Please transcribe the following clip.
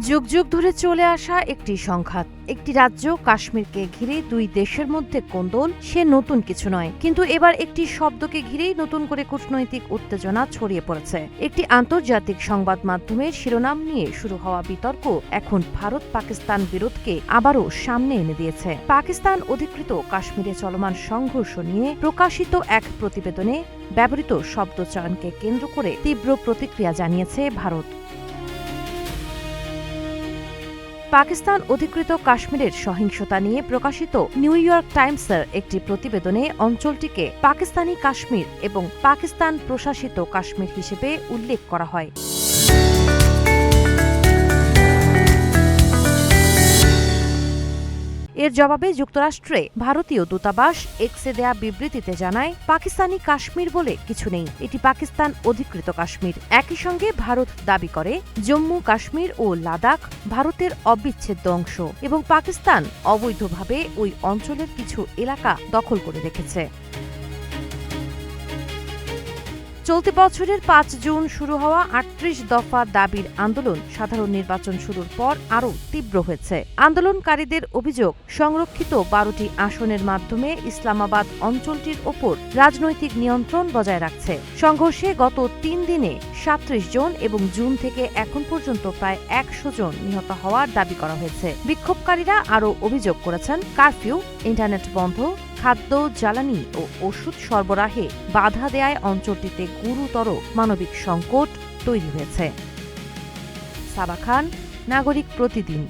যুগ যুগ ধরে চলে আসা একটি সংঘাত, একটি রাজ্য কাশ্মীরকে ঘিরে দুই দেশের মধ্যে কোন্দল, সে নতুন কিছু নয়। কিন্তু এবার একটি শব্দকে ঘিরেই নতুন করে কূটনৈতিক উত্তেজনা ছড়িয়ে পড়েছে। একটি আন্তর্জাতিক সংবাদ মাধ্যমের শিরোনাম নিয়ে শুরু হওয়া বিতর্ক এখন ভারত পাকিস্তান বিরোধকে আবারও সামনে এনে দিয়েছে। পাকিস্তান অধিকৃত কাশ্মীরে চলমান সংঘর্ষ নিয়ে প্রকাশিত এক প্রতিবেদনে ব্যবহৃত শব্দচয়নকে কেন্দ্র করে তীব্র প্রতিক্রিয়া জানিয়েছে ভারত। পাকিস্তান অধিকৃত কাশ্মীরের সহিংসতা নিয়ে প্রকাশিত নিউ ইয়র্ক টাইমসের একটি প্রতিবেদনে অঞ্চলটিকে পাকিস্তানি কাশ্মীর এবং পাকিস্তান প্রশাসিত কাশ্মীর হিসেবে উল্লেখ করা হয়। এর জবাবে যুক্তরাষ্ট্রে ভারতীয় দূতাবাস এক্সে দেয়া বিবৃতিতে জানায়, পাকিস্তানি কাশ্মীর বলে কিছু নেই, এটি পাকিস্তান অধিকৃত কাশ্মীর। একই সঙ্গে ভারত দাবি করে জম্মু কাশ্মীর ও লাদাখ ভারতের অবিচ্ছেদ্য অংশ এবং পাকিস্তান অবৈধভাবে ওই অঞ্চলের কিছু এলাকা দখল করে রেখেছে। চলতি বছরের ৫ জুন শুরু হওয়া ৩৮ দফা দাবির আন্দোলন সাধারণ নির্বাচন শুরুর পর আরও তীব্র হয়েছে। আন্দোলনকারীদের অভিযোগ, সংরক্ষিত ১২টি আসনের মাধ্যমে ইসলামাবাদ অঞ্চলটির ওপর রাজনৈতিক নিয়ন্ত্রণ বজায় রাখছে। সংঘর্ষে গত ৩ দিনে ৩৭ জন এবং জুন থেকে এখন পর্যন্ত প্রায় ১০০ জন নিহত হওয়ার দাবি করা হয়েছে। বিক্ষোভকারীরা আরও অভিযোগ করেছেন, কারফিউ, ইন্টারনেট বন্ধ, খাদ্য, জ্বালানি ও ওষুধ সরবরাহে বাধা দেয়ায় অঞ্চলটিতে গুরুতর মানবিক সংকট তৈরি হয়েছে। সাবা খান, নাগরিক প্রতিদিন।